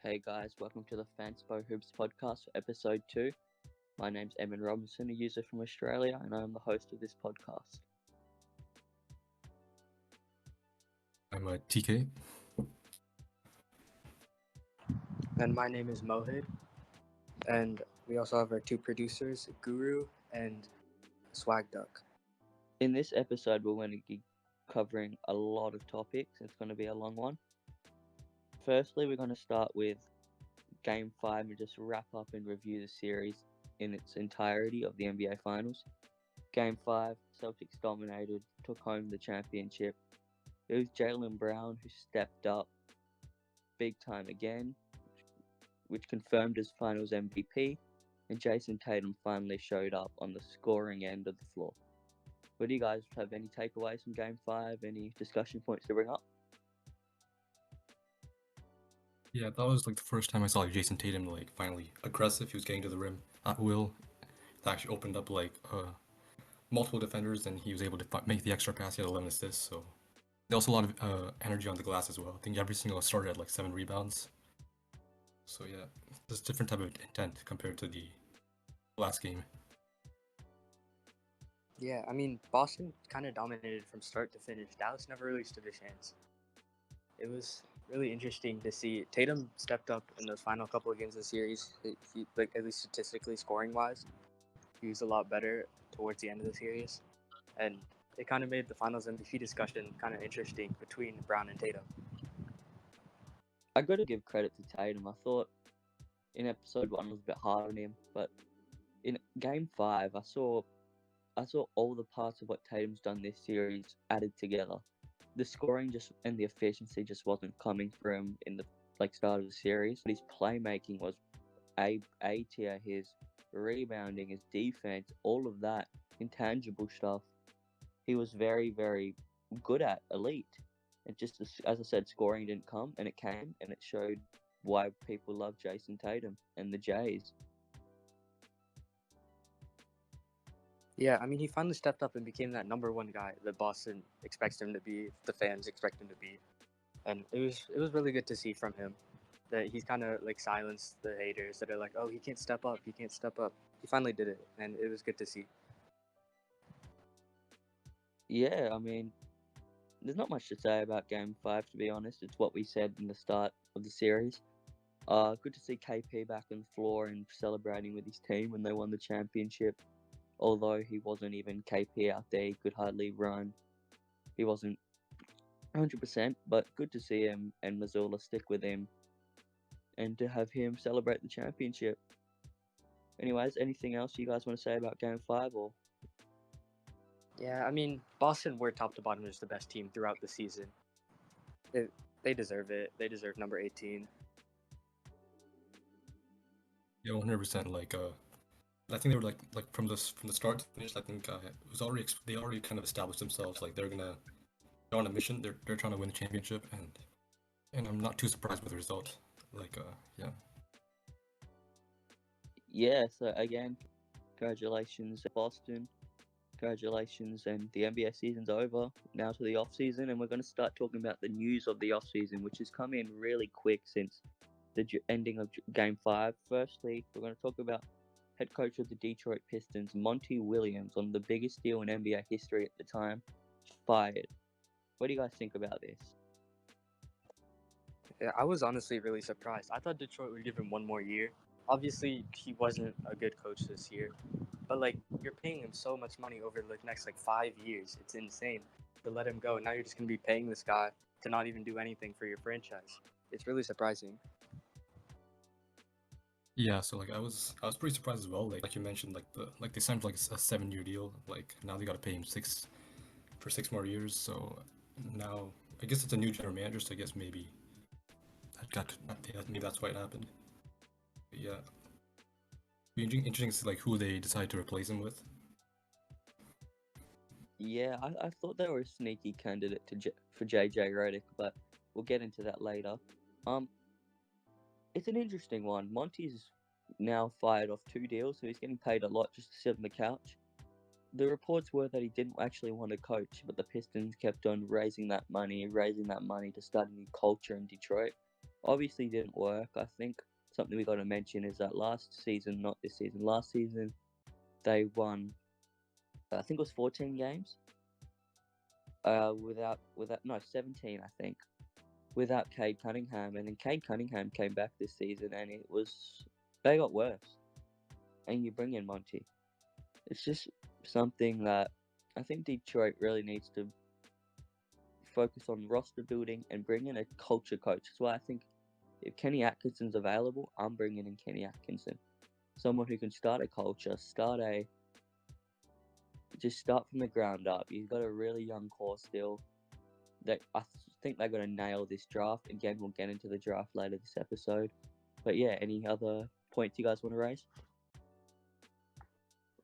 Hey guys, welcome to the Fanspo Hoops podcast for episode 2. My name's Evan Robinson, a user from Australia, and I'm the host of this podcast. I'm TK. And my name is Mohid. And we also have our two producers, Guru and Swag Duck. In this episode, we're going to be covering a lot of topics. It's going to be a long one. Firstly, we're going to start with Game 5 and just wrap up and review the series in its entirety of the NBA Finals. Game 5, Celtics dominated, took home the championship. It was Jaylen Brown who stepped up big time again, which confirmed his Finals MVP, and Jason Tatum finally showed up on the scoring end of the floor. But do you guys have any takeaways from Game 5? Any discussion points to bring up? Yeah, that was the first time I saw Jason Tatum finally aggressive. He was getting to the rim at will. It actually opened up multiple defenders, and he was able to make the extra pass. He had 11 assists, so there was a lot of energy on the glass as well. I think every single started at 7 rebounds. So yeah, there's a different type of intent compared to the last game. Yeah, I mean, Boston kind of dominated from start to finish. Dallas never really stood a chance. It was really interesting to see. Tatum stepped up in those final couple of games of the series. He at least statistically, scoring-wise, he was a lot better towards the end of the series. And it kind of made the Finals MVP discussion kind of interesting between Brown and Tatum. I got to give credit to Tatum. I thought in episode 1 was a bit hard on him, but in Game 5, I saw all the parts of what Tatum's done this series added together. The scoring and the efficiency just wasn't coming through him in the start of the series. But his playmaking was A tier. His rebounding, his defense, all of that intangible stuff, he was very, very good at, elite. And just as I said, scoring didn't come, and it came, and it showed why people love Jason Tatum and the Jays. Yeah, I mean, he finally stepped up and became that number one guy that Boston expects him to be, the fans expect him to be. And it was really good to see from him that he's kind of silenced the haters that are like, oh, he can't step up. He finally did it, and it was good to see. Yeah, I mean, there's not much to say about Game 5, to be honest. It's what we said in the start of the series. Good to see KP back on the floor and celebrating with his team when they won the championship. Although he wasn't even KP out there, he could hardly run. He wasn't 100%, but good to see him and Mazzulla stick with him and to have him celebrate the championship. Anyways, anything else you guys want to say about Game 5? Or? Yeah, I mean, Boston were top to bottom just the best team throughout the season. They deserve it. They deserve number 18. Yeah, 100%. I think they were from the start to finish. I think it was they already kind of established themselves. They're gonna go on a mission. They're trying to win the championship, and I'm not too surprised with the result. Yeah. Yeah. So again, congratulations, Boston. Congratulations, and the NBA season's over. Now to the off season, and we're going to start talking about the news of the off season, which has come in really quick since the ending of Game 5. Firstly, we're going to talk about head coach of the Detroit Pistons, Monty Williams, on the biggest deal in NBA history at the time, fired. What do you guys think about this? Yeah, I was honestly really surprised. I thought Detroit would give him one more year. Obviously, he wasn't a good coach this year. But, you're paying him so much money over the next, 5 years. It's insane to let him go. Now you're just going to be paying this guy to not even do anything for your franchise. It's really surprising. Yeah, so I was pretty surprised as well. Like you mentioned, they signed a 7-year deal. Now they got to pay him 6 more years. So now I guess it's a new general manager. So I guess maybe maybe that's why it happened. But yeah, be interesting to see who they decide to replace him with. Yeah, I thought they were a sneaky candidate for JJ Reddick, but we'll get into that later. It's an interesting one. Monty's now fired off 2 deals, so he's getting paid a lot just to sit on the couch. the reports were that he didn't actually want to coach, but the Pistons kept on raising that money to start a new culture in Detroit. Obviously, didn't work. I think something we got to mention is that last season, not this season, last season, they won, I think it was 14 games. Without 17, I think, without Cade Cunningham, and then Cade Cunningham came back this season, and they got worse. And you bring in Monty. It's just something that I think Detroit really needs to focus on roster building and bring in a culture coach. That's why I think if Kenny Atkinson's available, I'm bringing in Kenny Atkinson. Someone who can start a culture, just start from the ground up. He's got a really young core still. I think they're going to nail this draft. Again, we'll get into the draft later this episode. But yeah, any other points you guys want to raise?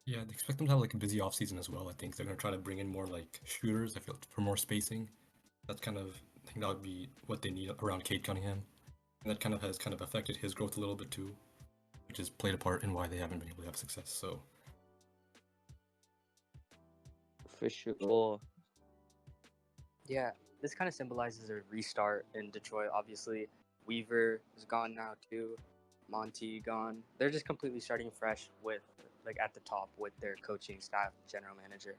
Yeah, I expect them to have like a busy offseason as well. I think they're gonna try to bring in more like shooters. I feel for more spacing. That's I think that would be what they need around Cade Cunningham, and that has affected his growth a little bit too, which has played a part in why they haven't been able to have success. So For sure. Yeah, this kind of symbolizes a restart in Detroit. Obviously, Weaver is gone now too. Monty gone. They're just completely starting fresh with at the top with their coaching staff, general manager.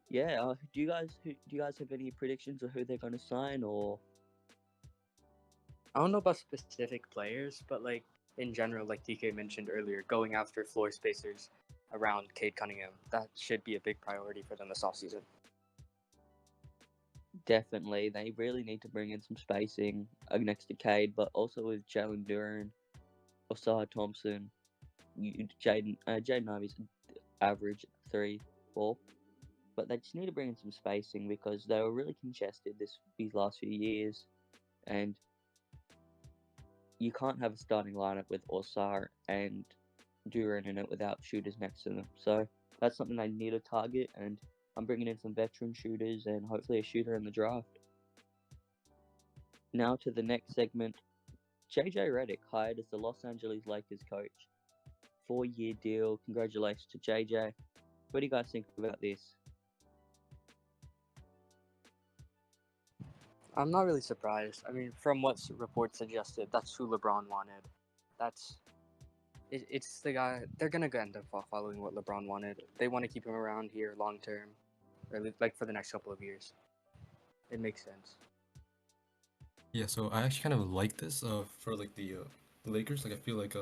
Yeah. Do you guys have any predictions of who they're going to sign, or? I don't know about specific players, but in general, like TK mentioned earlier, going after floor spacers around Cade Cunningham, that should be a big priority for them this offseason. Definitely, they really need to bring in some spacing next to Cade, but also with Jalen Duran, Osai Thompson, Jaden Ivey's average 3-4, but they just need to bring in some spacing because they were really congested these last few years, and you can't have a starting lineup with Osar and Duran in it without shooters next to them. So that's something they need to target, and I'm bringing in some veteran shooters and hopefully a shooter in the draft. Now to the next segment. JJ Reddick hired as the Los Angeles Lakers coach. 4-year deal. Congratulations to JJ. What do you guys think about this? I'm not really surprised. I mean, from what reports suggested, that's who LeBron wanted. It's the guy. They're gonna end up following what LeBron wanted. They want to keep him around here long term, or for the next couple of years. It makes sense. yeah, so I actually like this for the Lakers. I feel like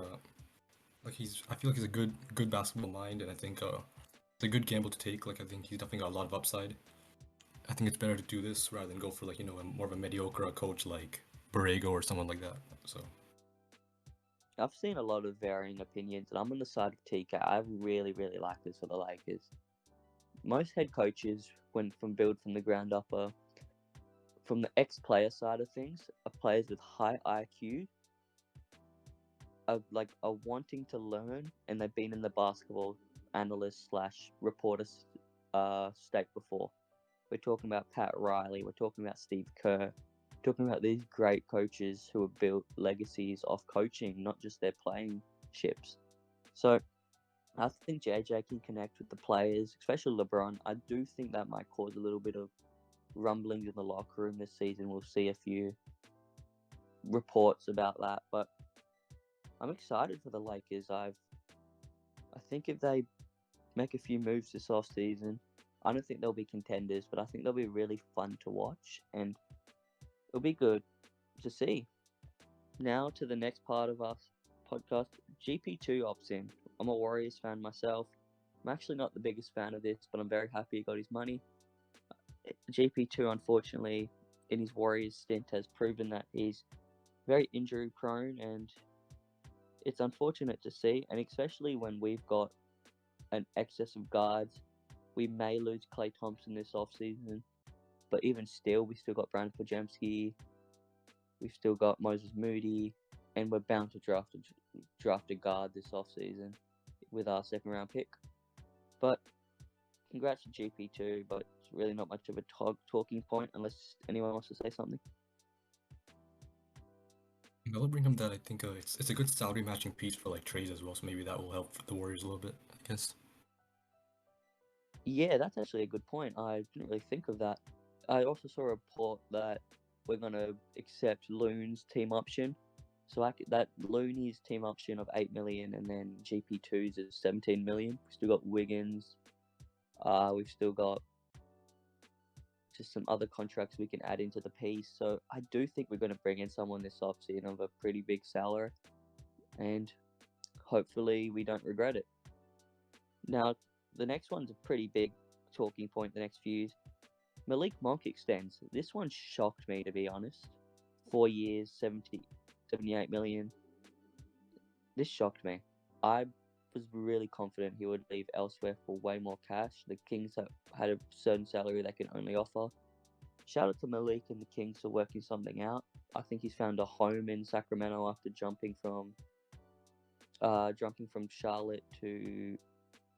he's a good basketball mind, and I think it's a good gamble to take. I think he's definitely got a lot of upside. I think it's better to do this rather than go for more of a mediocre coach like Borrego or someone like that. So I've seen a lot of varying opinions, and I'm on the side of TK. I really, really like this for the Lakers. Most head coaches, when build from the ground up, are from the ex-player side of things, are players with high IQ, are wanting to learn, and they've been in the basketball analyst / reporter state before. We're talking about Pat Riley. We're talking about Steve Kerr. We're talking about these great coaches who have built legacies off coaching, not just their playing ships. So I think JJ can connect with the players, especially LeBron. I do think that might cause a little bit of rumblings in the locker room this season. We'll see a few reports about that, but I'm excited for the Lakers. I think if they make a few moves this off season, I don't think they'll be contenders, but I think they'll be really fun to watch, and it'll be good to see. Now to the next part of our podcast. GP2 opts in. I'm a Warriors fan myself. I'm actually not the biggest fan of this, but I'm very happy he got his money. GP2, unfortunately, in his Warriors stint, has proven that he's very injury prone, and it's unfortunate to see, and especially when we've got an excess of guards. We may lose Klay Thompson this offseason, but even still, we still got Brandon Podjemski, we've still got Moses Moody, and we're bound to draft a guard this offseason with our second round pick. But congrats to GP2, but it's really not much of a talking point unless anyone wants to say something. I'll bring him that I think it's a good salary matching piece for like trades as well, so maybe that will help the Warriors a little bit, I guess. Yeah, that's actually a good point. I didn't really think of that. I also saw a report that we're gonna accept Loon's team option. So that Looney's team option of 8 million, and then GP2's is 17 million. We've still got Wiggins. We've still got just some other contracts we can add into the piece. So I do think we're going to bring in someone this offseason of a pretty big salary, and hopefully we don't regret it. Now, the next one's a pretty big talking point the next few years. Malik Monk extends. This one shocked me, to be honest. 4 years, 78 million. This shocked me. I was really confident he would leave elsewhere for way more cash. The Kings had a certain salary they can only offer. Shout out to Malik and the Kings for working something out. I think he's found a home in Sacramento after jumping from Charlotte to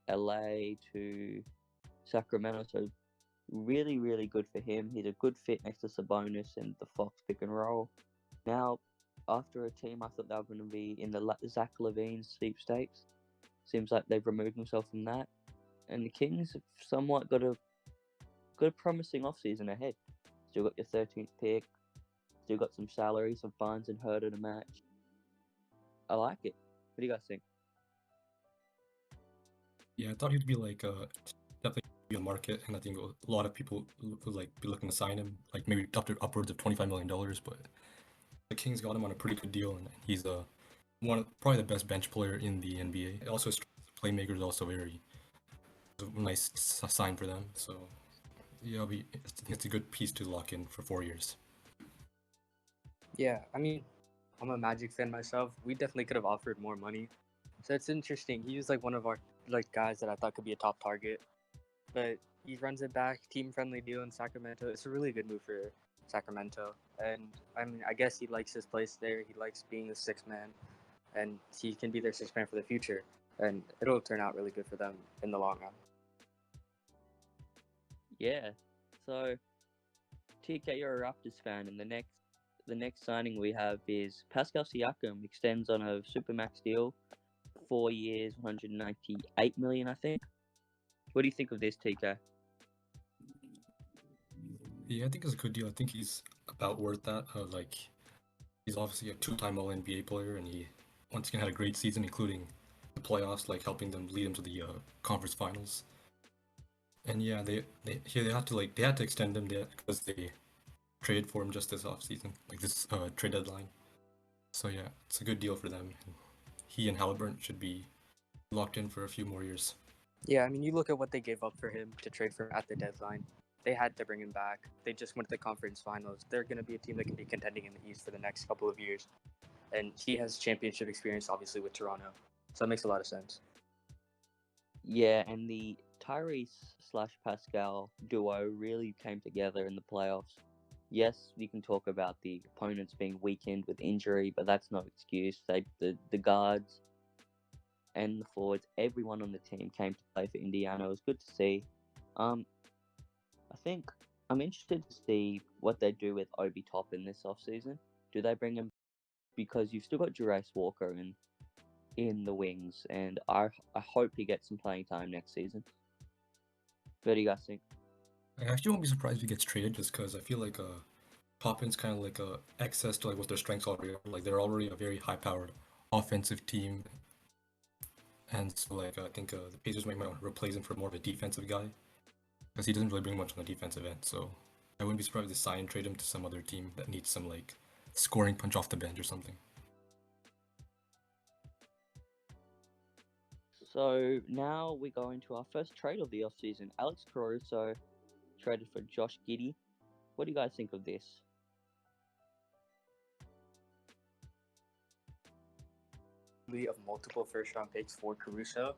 LA to Sacramento. So really, really good for him. He's a good fit next to Sabonis and the Fox pick and roll. Now, after a team I thought they were going to be in the Zach LaVine sweepstakes, seems like they've removed themselves from that. And the Kings have somewhat got a promising offseason ahead. Still got your 13th pick. Still got some salary, some fines and Herder to match. I like it. What do you guys think? Yeah, I thought he'd be like definitely be on the market, and I think a lot of people would like be looking to sign him, like maybe upwards of $25 million. But the Kings got him on a pretty good deal, and he's probably the best bench player in the NBA. Also, his playmaker is also very nice sign for them. So yeah, it's a good piece to lock in for 4 years. Yeah, I mean, I'm a Magic fan myself. We definitely could have offered more money. So it's interesting. He was like one of our guys that I thought could be a top target. But he runs it back, team friendly deal in Sacramento. It's a really good move for Sacramento. And I mean, I guess he likes his place there. He likes being the sixth man, and he can be their sixth man for the future. And it'll turn out really good for them in the long run. Yeah. So, TK, you're a Raptors fan, and the next signing we have is Pascal Siakam extends on a supermax deal, 4 years, 198 million, I think. What do you think of this, TK? Yeah, I think it's a good deal. I think he's about worth that. Like, he's obviously a two-time All-NBA player, and he once again had a great season, including the playoffs, like helping them lead them to the conference finals. And yeah, they had to extend him because they traded for him just this offseason, like this trade deadline. So yeah, it's a good deal for them. And he and Halliburton should be locked in for a few more years. Yeah, I mean, you look at what they gave up for him to trade for him at the deadline. They had to bring him back. They just went to the conference finals. They're going to be a team that can be contending in the East for the next couple of years. And he has championship experience, obviously, with Toronto. So it makes a lot of sense. Yeah, and the Tyrese/Pascal duo really came together in the playoffs. Yes, you can talk about the opponents being weakened with injury, but that's no excuse. The guards and the forwards, everyone on the team came to play for Indiana. It was good to see. I think I'm interested to see what they do with Obi Toppin this offseason. Do they bring him, because you've still got Jurace Walker in the wings, and I hope he gets some playing time next season. What do you guys think? I actually won't be surprised if he gets traded, just because I feel like Poppin's kind of like excess to like what their strengths already are. Like they're already a very high-powered offensive team, and so like I think the Pacers might want to replace him for more of a defensive guy, because he doesn't really bring much on the defensive end. So I wouldn't be surprised if they sign and trade him to some other team that needs some like scoring punch off the bench or something. So now we go into our first trade of the offseason. Alex Caruso traded for Josh Giddey. What do you guys think of this? Of multiple first-round picks for Caruso.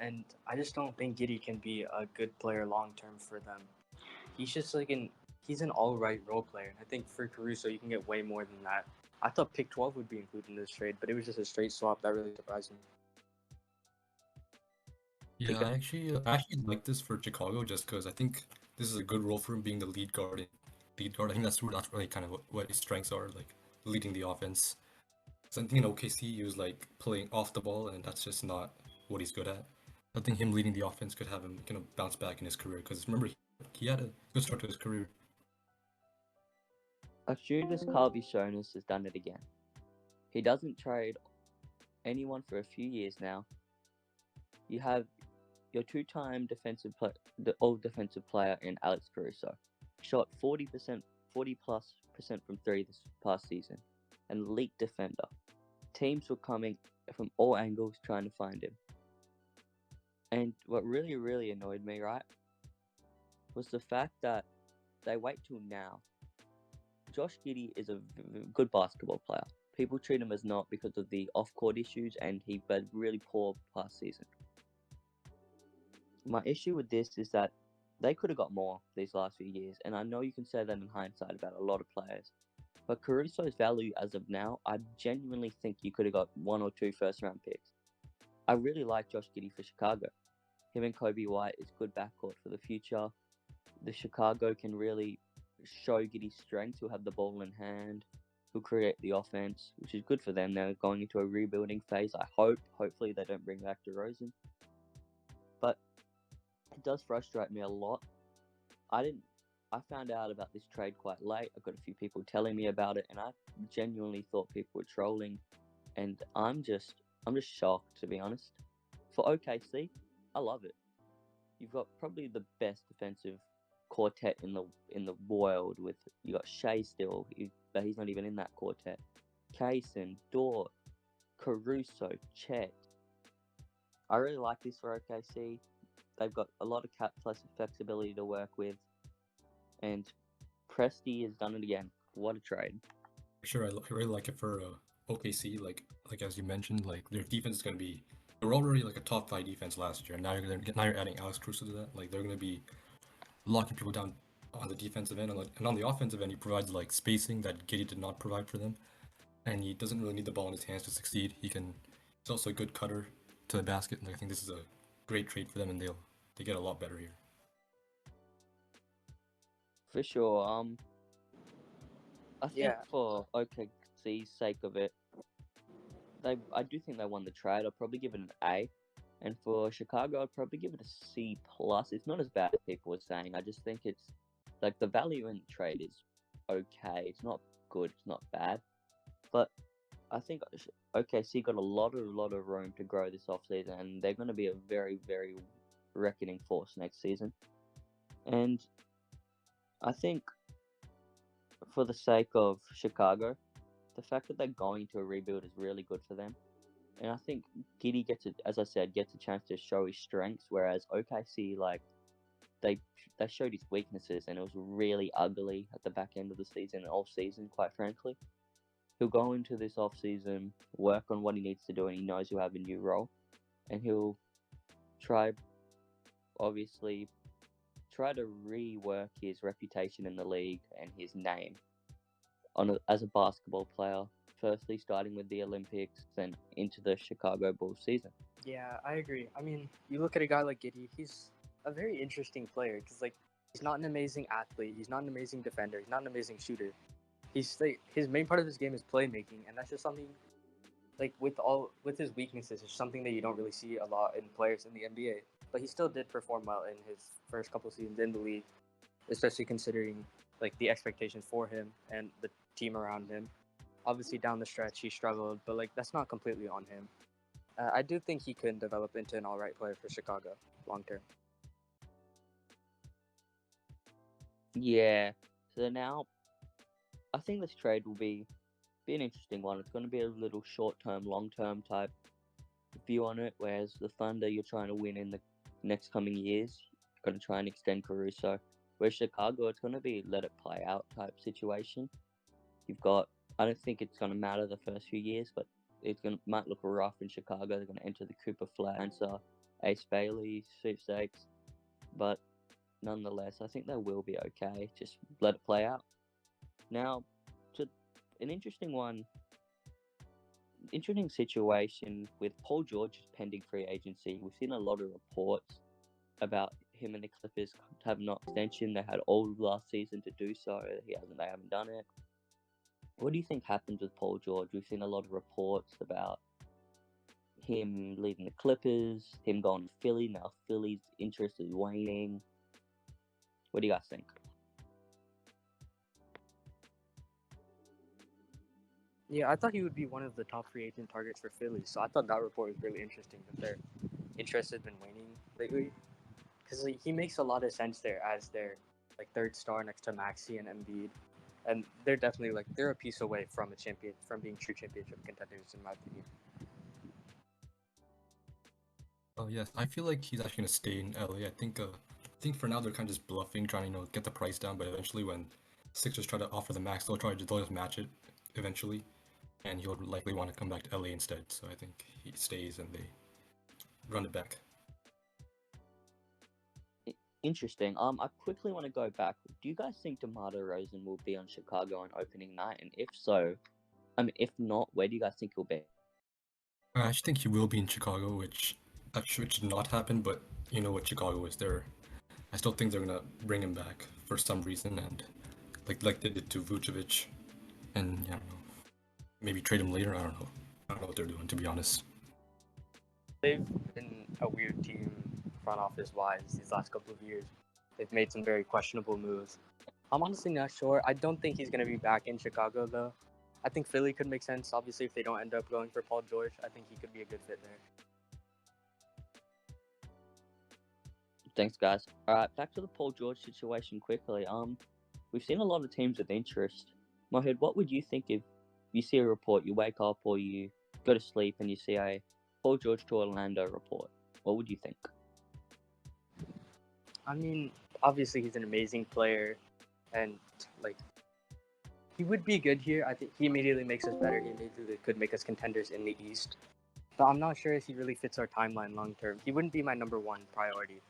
And I just don't think Giddey can be a good player long-term for them. He's just like he's an all-right role player. And I think for Caruso, you can get way more than that. I thought pick 12 would be included in this trade, but it was just a straight swap. That really surprised me. Yeah, I actually like this for Chicago, just because I think this is a good role for him being the lead guard. I think that's really kind of what his strengths are. Like leading the offense. So I think in OKC he was like playing off the ball, and that's just not what he's good at. I think him leading the offense could have him kind of bounce back in his career, because remember he had a good start to his career. Arturas Karvishonis has done it again. He doesn't trade anyone for a few years now. You have your two-time all defensive player in Alex Caruso. Shot 40%, 40+% from three this past season. An elite defender. Teams were coming from all angles trying to find him. And what really, really annoyed me, right, was the fact that they wait till now. Josh Giddey is a good basketball player. People treat him as not because of the off-court issues, and he played really poor past season. My issue with this is that they could have got more these last few years, and I know you can say that in hindsight about a lot of players. But Caruso's value as of now, I genuinely think you could have got 1 or 2 first-round picks. I really like Josh Giddey for Chicago. Him and Kobe White is good backcourt for the future. The Chicago can really show Giddey's strength. He'll have the ball in hand. He'll create the offense, which is good for them. They're going into a rebuilding phase. Hopefully they don't bring back DeRozan. But it does frustrate me a lot. I found out about this trade quite late. I got a few people telling me about it, and I genuinely thought people were trolling. And I'm just shocked, to be honest. For OKC, I love it. You've got probably the best defensive quartet in the world. With you got Shea still, but he's not even in that quartet. Kaysen, Dort, Caruso, Chet. I really like this for OKC. They've got a lot of cap plus flexibility to work with, and Presti has done it again. What a trade! Sure, I really like it for OKC. Like as you mentioned, like their defense is going to be. They were already like a top 5 defense last year, and now you're adding Alex Caruso to that. Like they're going to be locking people down on the defensive end, and on the offensive end, he provides like spacing that Giddey did not provide for them, and he doesn't really need the ball in his hands to succeed. He's also a good cutter to the basket, and I think this is a great trade for them, and they get a lot better here. For sure. I think for OKC's sake of it, I do think they won the trade. I'll probably give it an A. And for Chicago, I'd probably give it a C+. It's not as bad as people were saying. I just think it's like the value in the trade is okay. It's not good. It's not bad. But I think OKC got a lot of room to grow this offseason, and they're going to be a very, very reckoning force next season. And I think for the sake of Chicago, the fact that they're going to a rebuild is really good for them. And I think Giddey gets a chance to show his strengths, whereas OKC, like, they showed his weaknesses, and it was really ugly at the back end of the season, all season, quite frankly. He'll go into this off-season, work on what he needs to do, and he knows he'll have a new role. And he'll try to rework his reputation in the league and his name as a basketball player. Firstly, starting with the Olympics, then into the Chicago Bulls season. Yeah, I agree. I mean, you look at a guy like Giddey, he's a very interesting player because, like, he's not an amazing athlete, he's not an amazing defender, he's not an amazing shooter. He's like, his main part of his game is playmaking, and that's just something, like, with his weaknesses, it's something that you don't really see a lot in players in the NBA. But he still did perform well in his first couple seasons in the league, especially considering, like, the expectations for him and the team around him. Obviously, down the stretch, he struggled, but, like, that's not completely on him. I do think he could develop into an all-right player for Chicago long term. Yeah. So now, I think this trade will be an interesting one. It's going to be a little short-term, long-term type view on it, whereas the Thunder, you're trying to win in the next coming years. You're going to try and extend Caruso. Whereas Chicago, it's going to be let it play out type situation. I don't think it's going to matter the first few years, but might look rough in Chicago. They're going to enter the Cooper Flag answer, Ace Bailey, sweepstakes. But nonetheless, I think they will be okay. Just let it play out. Now, to an interesting situation with Paul George's pending free agency. We've seen a lot of reports about him and the Clippers have not extension. They had all of last season to do so. They haven't done it. What do you think happens with Paul George? We've seen a lot of reports about him leaving the Clippers, him going to Philly. Now Philly's interest is waning. What do you guys think? Yeah, I thought he would be one of the top free agent targets for Philly. So I thought that report was really interesting that their interest has been waning lately. Because he makes a lot of sense there as their like third star next to Maxey and Embiid, and they're definitely like they're a piece away from being true championship contenders in my opinion. Oh yes, I feel like he's actually gonna stay in LA. I think for now they're kind of just bluffing, trying to get the price down. But eventually, when Sixers try to offer the max, they'll just match it eventually, and he'll likely want to come back to LA instead. So I think he stays and they run it back. Interesting. I quickly want to go back. Do you guys think DeMar DeRozan will be on Chicago on opening night? And if so, if not, where do you guys think he'll be? I actually think he will be in Chicago, which should not happen. But you know what Chicago is. I still think they're gonna bring him back for some reason, and like they did to Vucevic, and yeah, I don't know, maybe trade him later. I don't know what they're doing, to be honest. They've been a weird team front office wise these last couple of years. They've made some very questionable moves. I'm honestly not sure. I don't think he's going to be back in Chicago though. I think Philly could make sense. Obviously, if they don't end up going for Paul George, I think he could be a good fit there. Thanks, guys. All right, back to the Paul George situation quickly. We've seen a lot of teams with interest. Mohid, what would you think if you see a report, you wake up or you go to sleep and you see a Paul George to Orlando report? What would you think? I mean, obviously he's an amazing player, and like he would be good here. I think he immediately makes us better. He immediately could make us contenders in the East. But I'm not sure if he really fits our timeline long term. He wouldn't be my number one priority.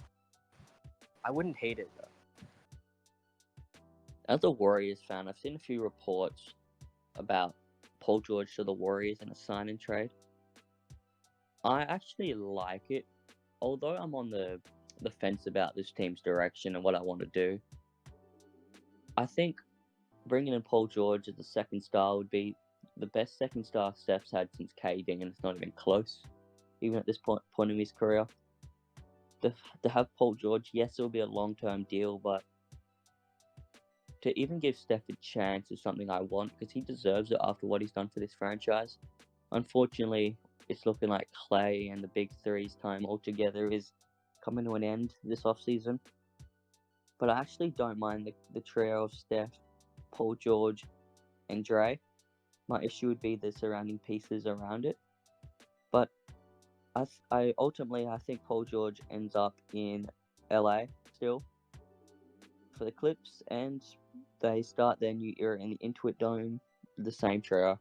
I wouldn't hate it though. As a Warriors fan, I've seen a few reports about Paul George to the Warriors in a sign and trade. I actually like it, although I'm on the fence about this team's direction and what I want to do. I think bringing in Paul George as the second star would be the best second star Steph's had since KD, and it's not even close, even at this point in his career. To have Paul George, yes, it'll be a long-term deal, but to even give Steph a chance is something I want because he deserves it after what he's done for this franchise. Unfortunately, it's looking like Clay and the Big Three's time altogether is coming to an end this offseason. But I actually don't mind the trio of Steph, Paul George, and Dre. My issue would be the surrounding pieces around it. But I ultimately think Paul George ends up in LA still for the Clips, and they start their new era in the Intuit Dome, the same trio.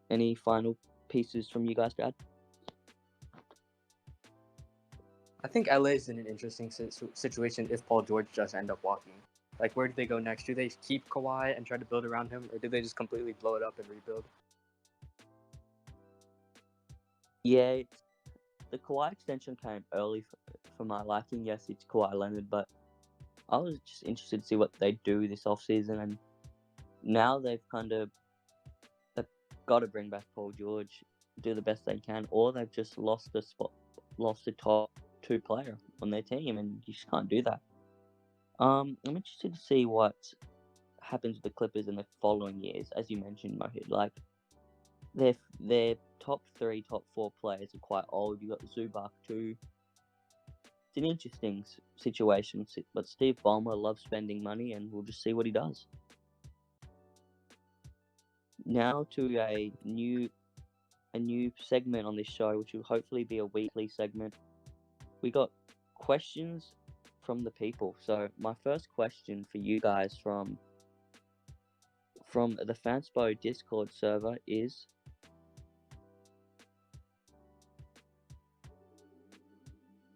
Any final pieces from you guys to add? I think LA is in an interesting situation if Paul George does end up walking. Like, where do they go next? Do they keep Kawhi and try to build around him, or do they just completely blow it up and rebuild? Yeah, the Kawhi extension came early for my liking. Yes, it's Kawhi Leonard, but I was just interested to see what they do this offseason, and now they've got to bring back Paul George, do the best they can, or they've just lost a top 2 player on their team, and you just can't do that. I'm interested to see what happens with the Clippers in the following years, as you mentioned, Mohid. Like, their top 3, top 4 players are quite old. You got Zubac too. It's an interesting situation, but Steve Ballmer loves spending money, and we'll just see what he does. Now to a new segment on this show, which will hopefully be a weekly segment. We got questions from the people. So my first question for you guys from the Fanspo Discord server is: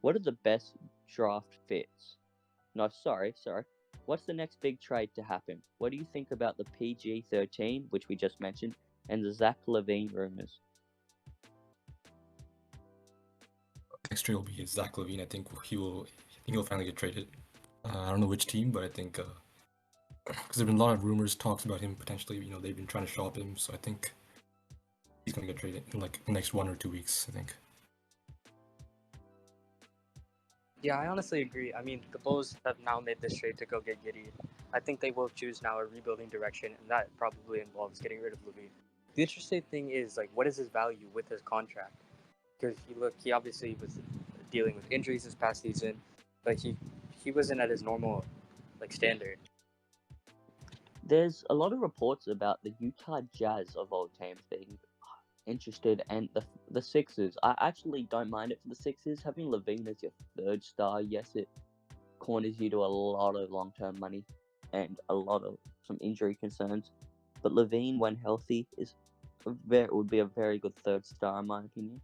what are the best draft fits? No, sorry. What's the next big trade to happen? What do you think about the PG-13, which we just mentioned, and the Zach LaVine rumors? Next trade will be Zach LaVine. I think he'll finally get traded. I don't know which team, but I think Because there've been a lot of rumors, talks about him potentially. They've been trying to shop him, so I think he's gonna get traded in like the next 1 or 2 weeks. I think. Yeah, I honestly agree. I mean, the Bulls have now made this trade to go get Giddey. I think they will choose now a rebuilding direction, and that probably involves getting rid of Levine. The interesting thing is, like, what is his value with his contract? Because he obviously was dealing with injuries this past season, but he wasn't at his normal standard. There's a lot of reports about the Utah Jazz of all teams being interested, and the Sixers. I actually don't mind it for the Sixers. Having Levine as your third star, yes, it corners you to a lot of long-term money and a lot of some injury concerns. But Levine, when healthy, would be a very good third star in my opinion.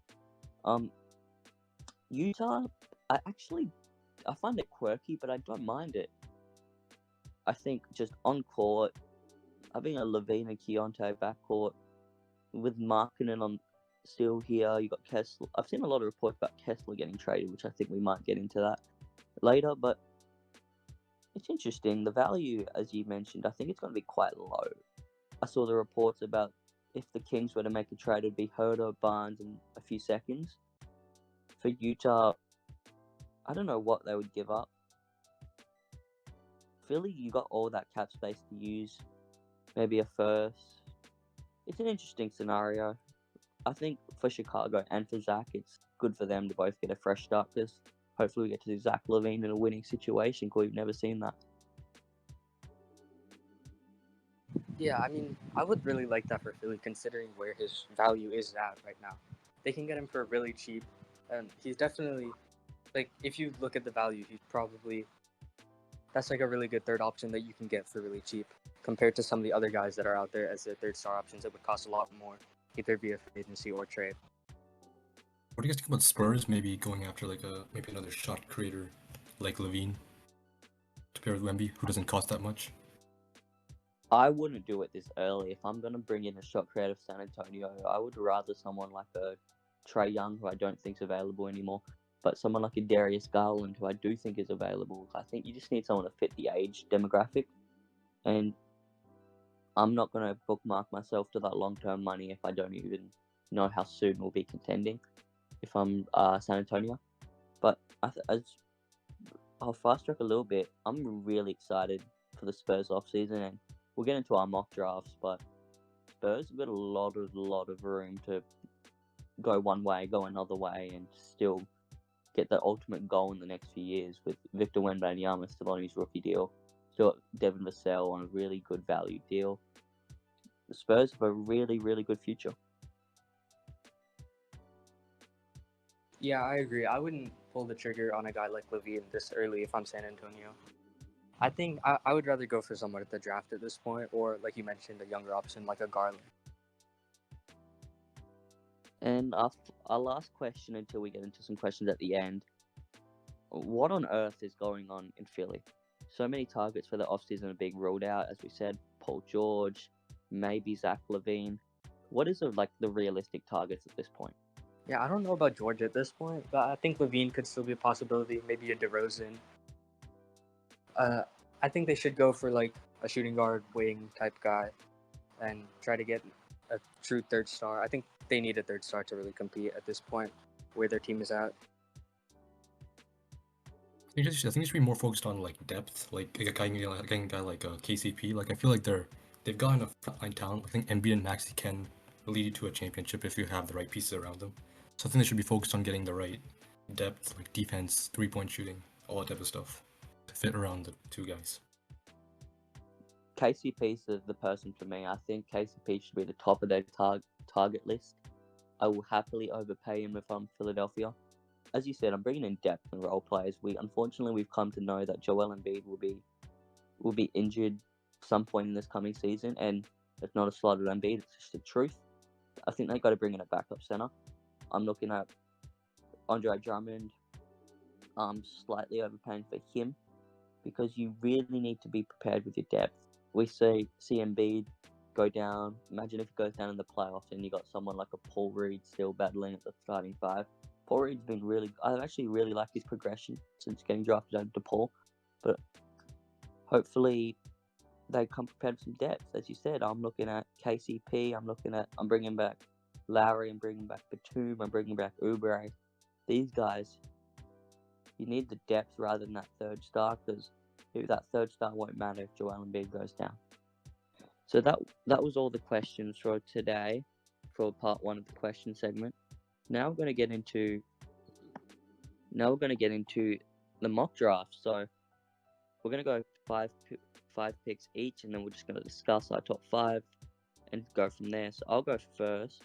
Utah, I find it quirky, but I don't mind it. I think just on court, having a Levine and Keontae backcourt with Markkinen on still here, you got Kessler. I've seen a lot of reports about Kessler getting traded, which I think we might get into that later, but it's interesting. The value, as you mentioned, I think it's going to be quite low. I saw the reports about if the Kings were to make a trade, it'd be Herder, Barnes, and a few seconds. For Utah, I don't know what they would give up. Philly, you got all that cap space to use. Maybe a first. It's an interesting scenario. I think for Chicago and for Zach, it's good for them to both get a fresh start because hopefully we get to see Zach LaVine in a winning situation because we've never seen that. Yeah, I mean, I would really like that for Philly, considering where his value is at right now. They can get him for really cheap, and he's definitely, if you look at the value, that's like a really good third option that you can get for really cheap compared to some of the other guys that are out there as their third star options that would cost a lot more, either via free agency or trade. What do you guys think about Spurs maybe going after maybe another shot creator like Levine to pair with Wemby, who doesn't cost that much? I wouldn't do it this early. If I'm going to bring in a shot creator of San Antonio, I would rather someone like a Trae Young, who I don't think is available anymore, but someone like a Darius Garland, who I do think is available. I think you just need someone to fit the age demographic, and I'm not going to bookmark myself to that long-term money if I don't even know how soon we'll be contending if I'm San Antonio. But I'll fast track a little bit. I'm really excited for the Spurs offseason, and we'll get into our mock drafts, but Spurs have got a lot of room to go one way, go another way, and still get the ultimate goal in the next few years with Victor Wembanyama still on his rookie deal, still Devin Vassell on a really good value deal. The Spurs have a really good future. Yeah, I agree. I wouldn't pull the trigger on a guy like Levine this early if I'm San Antonio. I think I would rather go for someone at the draft at this point, or like you mentioned, a younger option like a Garland. And our last question until we get into some questions at the end. What on earth is going on in Philly? So many targets for the offseason are being ruled out. As we said, Paul George, maybe Zach LaVine. What is the realistic targets at this point? Yeah, I don't know about George at this point, but I think Levine could still be a possibility. Maybe a DeRozan. I think they should go for like a shooting guard, wing type guy, and try to get a true third star. I think they need a third star to really compete at this point, where their team is at. I think they should be more focused on depth, getting a guy like KCP. I feel like they've got enough frontline talent. I think Embiid and Maxey can lead you to a championship if you have the right pieces around them. So I think they should be focused on getting the right depth, like defense, 3-point shooting, all that type of stuff to fit around the two guys. KCP's the person for me. I think KCP should be the top of their target list. I will happily overpay him if I'm Philadelphia. As you said, I'm bringing in depth and role players. Unfortunately we've come to know that Joel Embiid will be injured some point in this coming season, and it's not a slight at Embiid, it's just the truth. I think they've got to bring in a backup center. I'm looking at Andre Drummond. Slightly overpaying for him because you really need to be prepared with your depth. We see Embiid go down. Imagine if he goes down in the playoffs and you got someone like a Paul Reed still battling at the starting five. Paul Reed's been I've actually really liked his progression since getting drafted over to Paul. But hopefully they come prepared with some depth. As you said, I'm looking at KCP. I'm bringing back Lowry. I'm bringing back Batum. I'm bringing back Oubre. These guys, you need the depth rather than that third star, because that third star won't matter if Joel Embiid goes down. So that was all the questions for today, for part 1 of the question segment. Now we're going to get into the mock draft. So we're going to go five picks each, and then we're just going to discuss our top 5 and go from there. So I'll go first.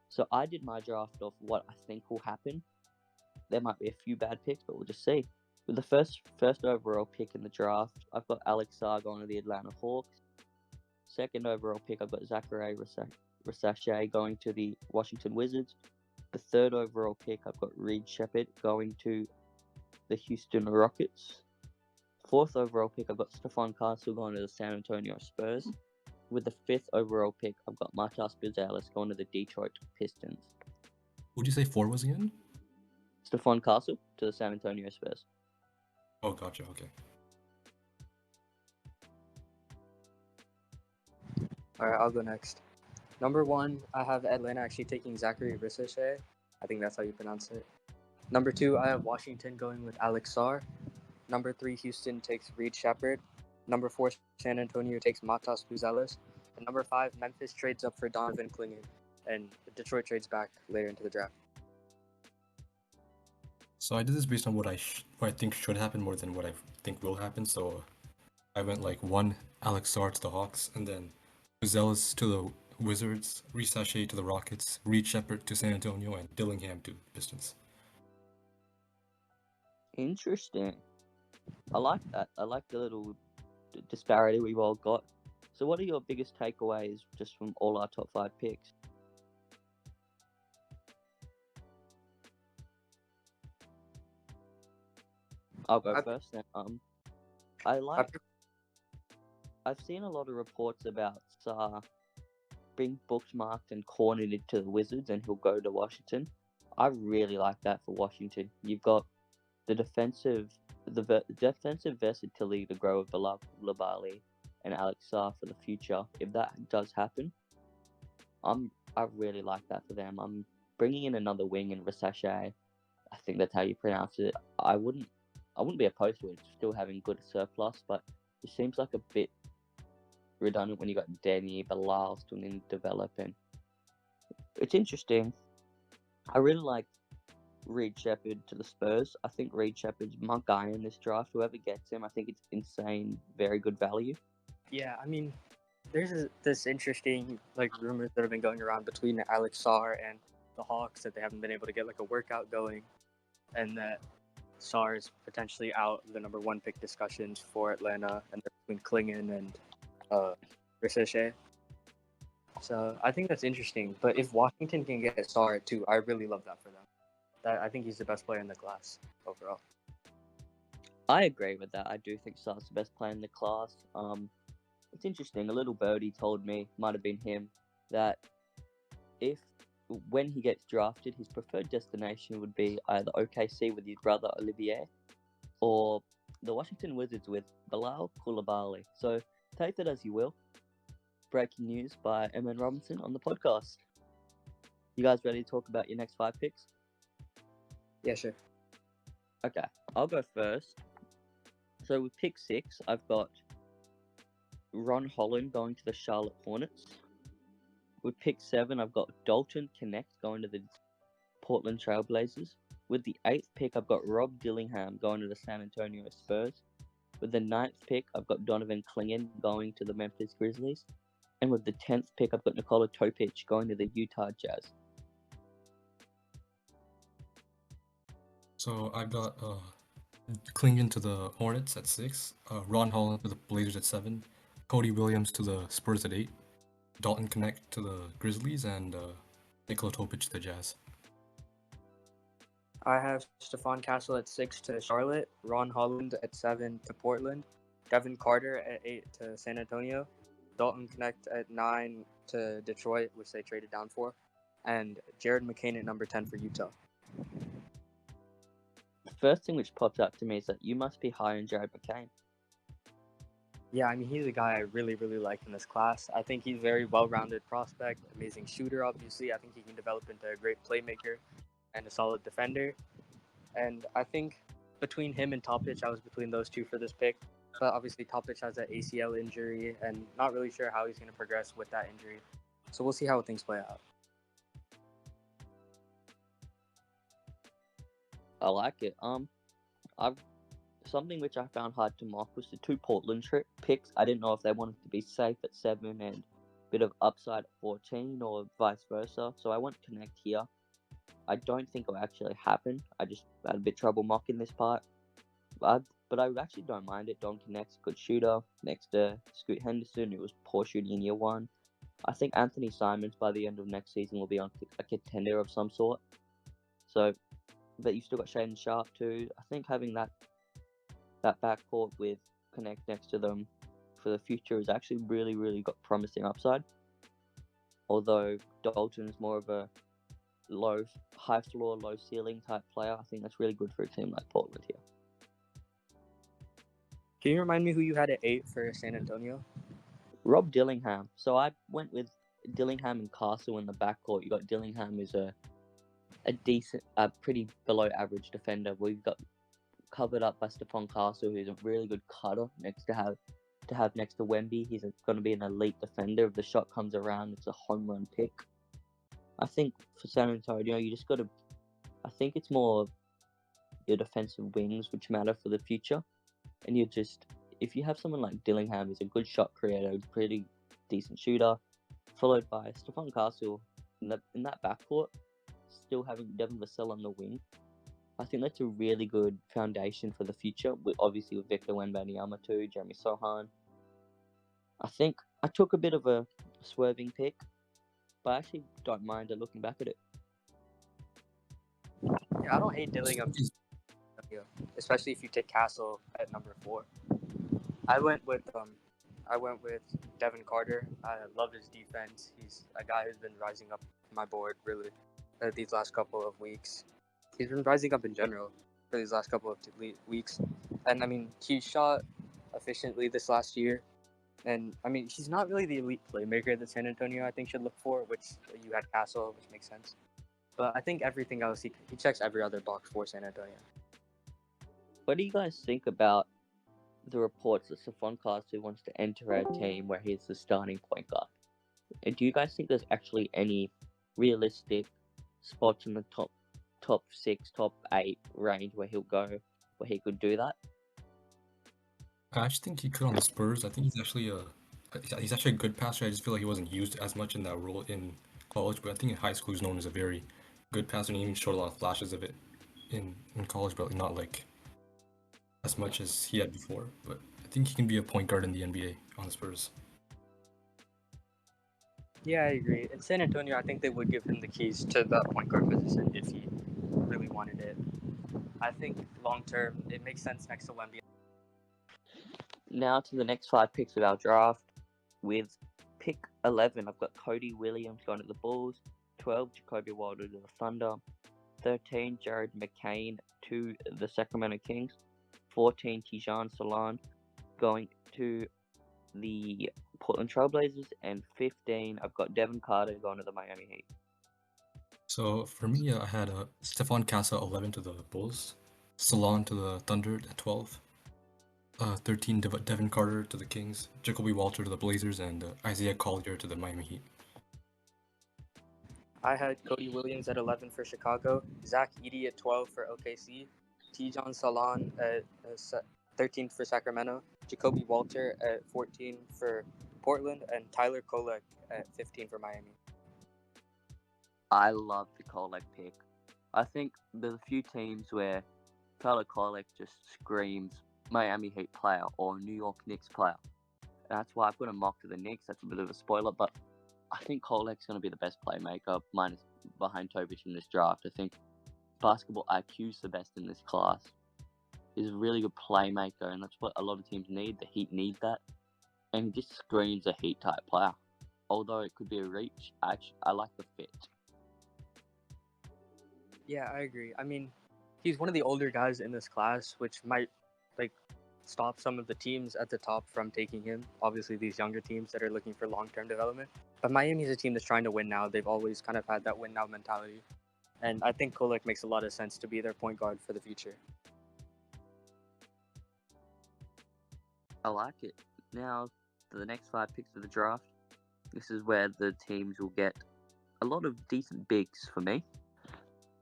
So I did my draft off what I think will happen. There might be a few bad picks, but we'll just see. With the first overall pick in the draft, I've got Alex Sarr going to the Atlanta Hawks. Second overall pick, I've got Zachary Rasachet going to the Washington Wizards. The third overall pick, I've got Reed Shepherd going to the Houston Rockets. Fourth overall pick, I've got Stephon Castle going to the San Antonio Spurs. With the fifth overall pick, I've got Martas Buzelis going to the Detroit Pistons. What'd you say 4 was again? Stephon Castle to the San Antonio Spurs. Oh, gotcha. Okay. All right, I'll go next. Number 1, I have Atlanta actually taking Zachary Rasachet. I think that's how you pronounce it. Number 2, I have Washington going with Alex Sarr. Number 3, Houston takes Reed Shepherd. Number 4, San Antonio takes Matas Buzelis. And number 5, Memphis trades up for Donovan Clingan. And Detroit trades back later into the draft. So I did this based on what I think should happen more than what I think will happen. So I went like 1 Alex Sarr to the Hawks, and then Buzelis to the Wizards, Rasachet to the Rockets, Reed Shepherd to San Antonio, and Dillingham to Pistons. Interesting. I like that. I like the little disparity we've all got. So what are your biggest takeaways just from all our top 5 picks? I'll go first then. I've seen a lot of reports about Sarr being bookmarked and cornered into the Wizards, and he'll go to Washington. I really like that for Washington. You've got the defensive versatility to grow with Bilal Coulibaly and Alex Sarr for the future. If that does happen, I really like that for them. I'm bringing in another wing in Rasachet. I think that's how you pronounce it. I wouldn't be opposed to it still having good surplus, but it seems like a bit redundant when you got Denny, Bilal still need to develop, and it's interesting. I really like Reed Shepherd to the Spurs. I think Reed Shepherd's my guy in this draft. Whoever gets him, I think it's insane, very good value. Yeah, I mean, there's this interesting rumors that have been going around between Alex Sarr and the Hawks that they haven't been able to get a workout going, and that Sarr is potentially out the number 1 pick discussions for Atlanta, and they're between Clingan and Rasachet. So I think that's interesting. But if Washington can get Sarr too, I really love that for them. I think he's the best player in the class overall. I agree with that. I do think Sarr's the best player in the class. It's interesting. A little birdie told me, might have been him, that when he gets drafted, his preferred destination would be either OKC with his brother Olivier, or the Washington Wizards with Bilal Coulibaly. So take that as you will. Breaking news by MN Robinson on the podcast. You guys ready to talk about your next 5 picks? Yeah, sure. Okay, I'll go first. So with pick 6, I've got Ron Holland going to the Charlotte Hornets. With pick 7, I've got Dalton Connect going to the Portland Trailblazers. With the 8th pick, I've got Rob Dillingham going to the San Antonio Spurs. With the 9th pick, I've got Donovan Clingan going to the Memphis Grizzlies. And with the 10th pick, I've got Nikola Topic going to the Utah Jazz. So I've got Clingan to the Hornets at 6, Ron Holland to the Blazers at 7, Cody Williams to the Spurs at 8, Dalton Connect to the Grizzlies, and Nikola Topic to the Jazz. I have Stephon Castle at 6 to Charlotte, Ron Holland at 7 to Portland, Devin Carter at 8 to San Antonio, Dalton Connect at 9 to Detroit, which they traded down for, and Jared McCain at number 10 for Utah. The first thing which popped up to me is that you must be high on Jared McCain. Yeah, I mean, he's a guy I really, really like in this class. I think he's a very well-rounded prospect, amazing shooter, obviously. I think he can develop into a great playmaker and a solid defender. And I think between him and Topic, I was between those two for this pick. But obviously, Topic has an ACL injury and not really sure how he's going to progress with that injury. So we'll see how things play out. I like it. I've something which I found hard to mock was the two Portland picks. I didn't know if they wanted to be safe at 7 and bit of upside at 14 or vice versa. So I went Connect here. I don't think it'll actually happen. I just had a bit trouble mocking this part. But I actually don't mind it. Don Connect's a good shooter next to Scoot Henderson, who was poor shooting in year 1. I think Anthony Simons by the end of next season will be on a contender of some sort. So, but you've still got Shaden Sharp too. I think having that backcourt with Connect next to them for the future is actually really, really got promising upside. Although Dalton's more of a high floor, low ceiling type player, I think that's really good for a team like Portland here. Can you remind me who you had at 8 for San Antonio? Rob Dillingham. So I went with Dillingham and Castle in the backcourt. You got Dillingham who's a decent, pretty below average defender. We've got covered up by Stephon Castle, who's a really good cutter next to have next to Wemby. He's going to be an elite defender. If the shot comes around, it's a home run pick. I think for San Antonio, you just got to. I think it's more your defensive wings which matter for the future, and if you have someone like Dillingham, who's a good shot creator, pretty decent shooter, followed by Stephon Castle in that backcourt, still having Devin Vassell on the wing. I think that's a really good foundation for the future. Obviously with Victor Wembanyama too, Jeremy Sohan. I think I took a bit of a swerving pick, but I actually don't mind it looking back at it. Yeah, I don't hate Dillingham, especially if you take Castle at number 4. I went with Devin Carter. I love his defense. He's a guy who's been rising up my board really these last couple of weeks. He's been rising up in general for these last couple of weeks. And I mean, he shot efficiently this last year. And I mean, he's not really the elite playmaker that San Antonio I think should look for, which you had Castle, which makes sense. But I think everything else, he checks every other box for San Antonio. What do you guys think about the reports that Stephon Castle wants to enter our team where he's the starting point guard? And do you guys think there's actually any realistic spots in the top 6, top 8 range where he'll go, where he could do that? I actually think he could on the Spurs. I think he's actually a good passer. I just feel like he wasn't used as much in that role in college, but I think in high school he's known as a very good passer, and he even showed a lot of flashes of it in college, but not like as much as he had before. But I think he can be a point guard in the NBA on the Spurs. Yeah, I agree. In San Antonio, I think they would give him the keys to the point guard position if he really wanted it. I think long term, it makes sense next to Wemby. Now to the next 5 picks of our draft. With pick 11, I've got Cody Williams going to the Bulls, 12, Jacoby Wilder to the Thunder, 13, Jared McCain to the Sacramento Kings, 14, Tijan Salan going to the Portland Trailblazers, and 15, I've got Devin Carter going to the Miami Heat. So for me, I had Stephon Castle 11 to the Bulls, Salon to the Thunder at 12, 13 Devin Carter to the Kings, Jacoby Walter to the Blazers, and Isaiah Collier to the Miami Heat. I had Cody Williams at 11 for Chicago, Zach Edey at 12 for OKC, Tijan Salan at 13 for Sacramento, Jacoby Walter at 14 for Portland, and Tyler Kolek at 15 for Miami. I love the Kolek pick. I think there's a few teams where Tyler Kolek just screams Miami Heat player or New York Knicks player. And that's why I've got a mock to the Knicks. That's a bit of a spoiler, but I think Kolek's going to be the best playmaker behind Tobic in this draft. I think basketball IQ's the best in this class. He's a really good playmaker, and that's what a lot of teams need. The Heat need that. And he just screams a Heat-type player. Although it could be a reach, I like the fit. Yeah, I agree. I mean, he's one of the older guys in this class, which might stop some of the teams at the top from taking him. Obviously, these younger teams that are looking for long-term development. But Miami's a team that's trying to win now. They've always kind of had that win now mentality. And I think Kolek makes a lot of sense to be their point guard for the future. I like it. Now, for the next 5 picks of the draft, this is where the teams will get a lot of decent bigs for me.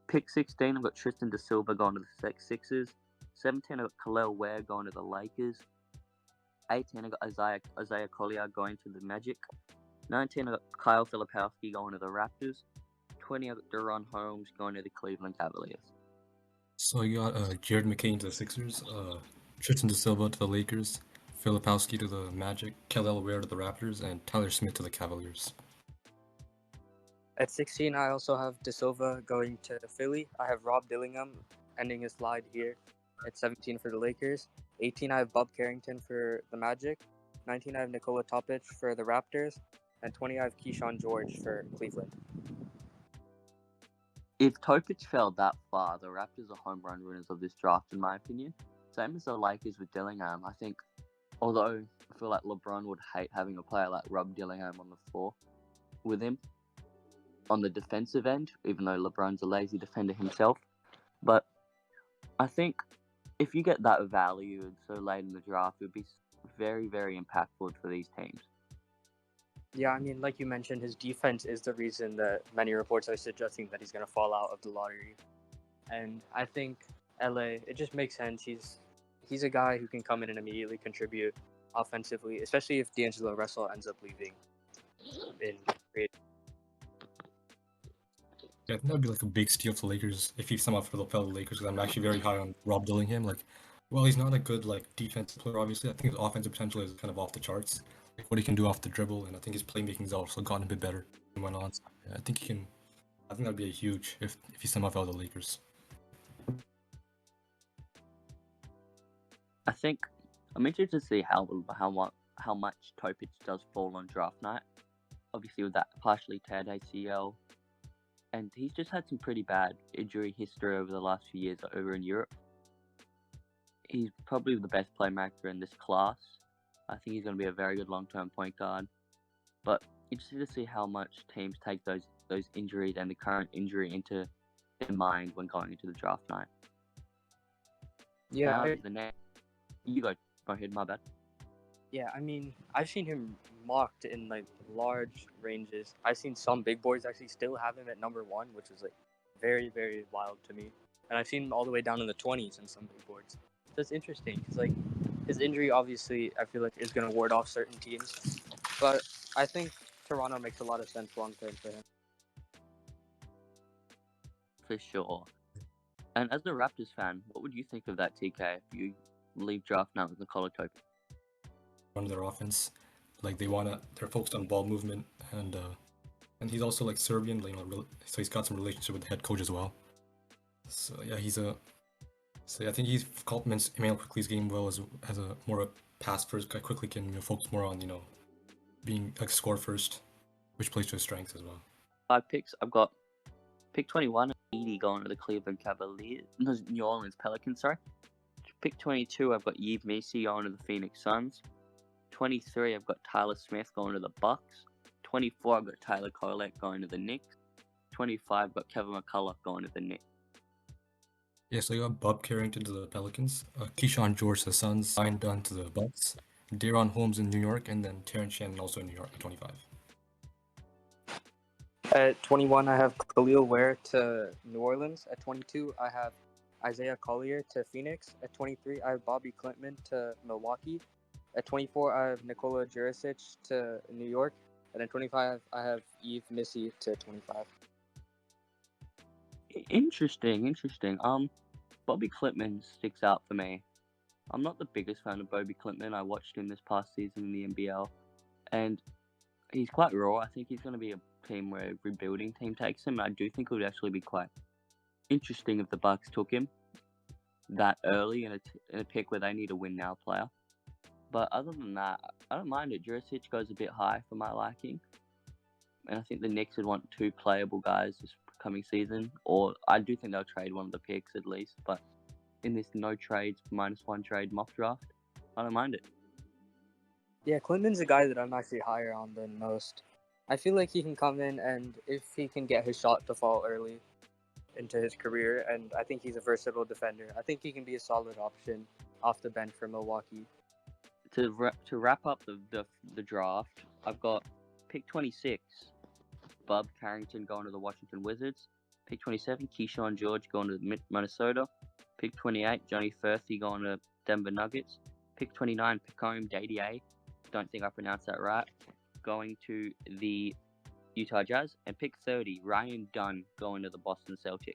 Pick 16, I've got Tristan Da Silva going to the Sixers. 17, I've got Khalil Ware going to the Lakers. 18, I've got Isaiah Collier going to the Magic. 19, I've got Kyle Filipowski going to the Raptors. 20, I've got Deron Holmes going to the Cleveland Cavaliers. So you got Jared McCain to the Sixers, Tristan Da Silva to the Lakers, Filipowski to the Magic, Khalil Ware to the Raptors, and Tyler Smith to the Cavaliers. At 16, I also have Da Silva going to Philly. I have Rob Dillingham ending his slide here at 17 for the Lakers. 18, I have Bob Carrington for the Magic. 19, I have Nikola Topic for the Raptors. And 20, I have Keyshawn George for Cleveland. If Topic fell that far, the Raptors are home run winners of this draft, in my opinion. Same as the Lakers with Dillingham. I think, although I feel like LeBron would hate having a player like Rob Dillingham on the floor with him on the defensive end, even though LeBron's a lazy defender himself. But I think if you get that value so late in the draft, it would be very, very impactful for these teams. Yeah, I mean, like you mentioned, his defense is the reason that many reports are suggesting that he's going to fall out of the lottery. And I think LA, it just makes sense. He's a guy who can come in and immediately contribute offensively, especially if D'Angelo Russell ends up leaving in creative. Yeah, I think that'd be like a big steal for the Lakers if he somehow fell the Lakers. Because I'm actually very high on Rob Dillingham. Like, well, he's not a good like defensive player. Obviously, I think his offensive potential is kind of off the charts. Like what he can do off the dribble, and I think his playmaking's also gotten a bit better and went on. So, yeah, I think he can. I think that'd be a huge if he somehow fell the Lakers. I think I'm interested to see how much Topic does fall on draft night. Obviously, with that partially teared ACL, and he's just had some pretty bad injury history over the last few years over in Europe. He's probably the best playmaker in this class. I think he's going to be a very good long-term point guard. But interested to see how much teams take those injuries and the current injury into their mind when going into the draft night. Yeah, You go ahead, my bad. Yeah, I mean, I've seen him mocked in like large ranges. I've seen some big boards actually still have him at number 1, which is like very, very wild to me. And I've seen him all the way down in the 20s in some big boards. So it's interesting because like his injury obviously I feel like is going to ward off certain teams, but I think Toronto makes a lot of sense long term for him. For sure. And as a Raptors fan, what would you think of that, TK, if you leave draft night with Nikola Topic? Run their offense, like they're focused on ball movement, and he's also like Serbian, like, so he's got some relationship with the head coach as well. So yeah, so I think he complements Emmanuel Quickly's game well as a more a pass first guy. Quickly can focus more on being like score first, which plays to his strengths as well. 5 picks. I've got pick 21, Giddey going to the Cleveland Cavaliers, no, New Orleans Pelicans. Sorry. Pick 22, I've got Yves Missi going to the Phoenix Suns. 23, I've got Tyler Smith going to the Bucks. 24, I've got Tyler Kolek going to the Knicks. 25, I've got Kevin McCullough going to the Knicks. Yeah, so you got Bob Carrington to the Pelicans, Keyshawn George to the Suns, Zion Dunn to the Bucks, Deron Holmes in New York, and then Terrence Shannon also in New York at 25. At 21, I have Khalil Ware to New Orleans. At 22, I have Isaiah Collier to Phoenix. At 23, I have Bobby Klintman to Milwaukee. At 24, I have Nikola Jurisic to New York. And at 25, I have Yves Missi to 25. Interesting. Bobby Klintman sticks out for me. I'm not the biggest fan of Bobby Klintman. I watched him this past season in the NBL, and he's quite raw. I think he's going to be a team where a rebuilding team takes him. And I do think it would actually be quite interesting if the Bucks took him that early in a pick where they need a win now player. But other than that, I don't mind it. Jurisic goes a bit high for my liking, and I think the Knicks would want 2 playable guys this coming season, or I do think they'll trade one of the picks at least. But in this no trades -1 trade mock draft, I don't mind it. Yeah, Clinton's a guy that I'm actually higher on than most. I feel like he can come in, and if he can get his shot to fall early into his career, and I think he's a versatile defender. I think he can be a solid option off the bench for Milwaukee. To wrap up the draft, I've got pick 26, Bub Carrington going to the Washington Wizards. Pick 27, Keyshawn George going to Minnesota. Pick 28, Johnny Furphy going to Denver Nuggets. Pick 29, Pacome Giddey, don't think I pronounced that right, going to the Utah Jazz. And pick 30, Ryan Dunn going to the Boston Celtics.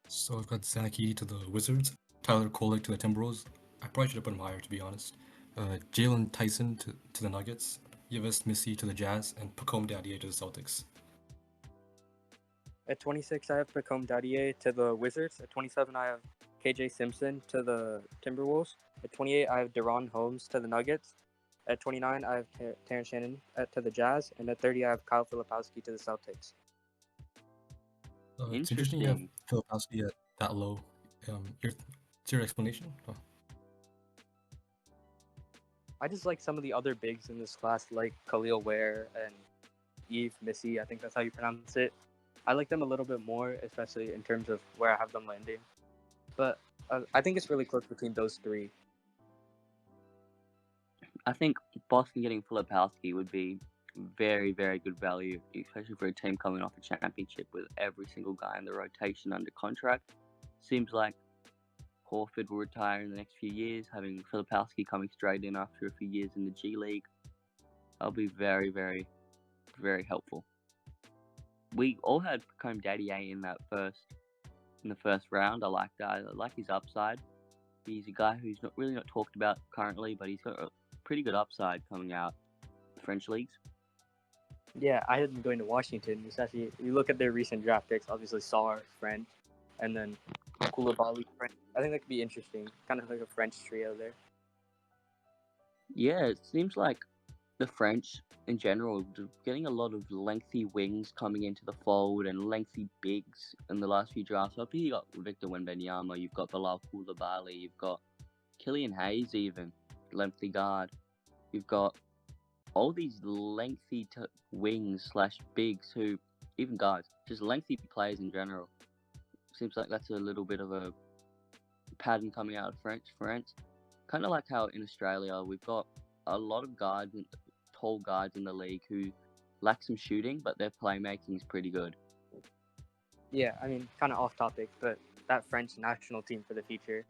So I've got Zach Edey to the Wizards, Tyler Kolek to the Timberwolves. I probably should have put him higher, to be honest. Jalen Tyson to the Nuggets, Yves Missy to the Jazz, and Pacome Giddey to the Celtics. At 26, I have Pacome Giddey to the Wizards. At 27, I have KJ Simpson to the Timberwolves. At 28, I have Deron Holmes to the Nuggets. At 29, I have Terrence Shannon to the Jazz. And at 30, I have Kyle Filipowski to the Celtics. It's interesting you have Filipowski at that low. What's your explanation? Oh. I just like some of the other bigs in this class, like Khalil Ware and Yves Missy. I think that's how you pronounce it. I like them a little bit more, especially in terms of where I have them landing. But I think it's really close between those three. I think Boston getting Filipowski would be very, very good value, especially for a team coming off a championship with every single guy in the rotation under contract. Seems like Horford will retire in the next few years, having Filipowski coming straight in after a few years in the G League. That'll be very, very, very helpful. We all had Pacome Giddey in the first round. I like that. I like his upside. He's a guy who's not talked about currently, but he's got a pretty good upside coming out the French leagues. Yeah, I had them going to Washington. Especially, you look at their recent draft picks. Obviously, Sarr, French, and then Koulibaly, French. I think that could be interesting. Kind of like a French trio there. Yeah, it seems like the French in general getting a lot of lengthy wings coming into the fold and lengthy bigs in the last few drafts. Up here you got Victor Wembanyama, you've got Bilal Koulibaly, you've got Killian Hayes even, lengthy guard. You've got all these lengthy wings / bigs who, even guards, just lengthy players in general. Seems like that's a little bit of a pattern coming out of France. Kind of like how in Australia we've got a lot of guards, tall guards in the league who lack some shooting, but their playmaking is pretty good. Yeah, I mean, kind of off topic, but that French national team for the future,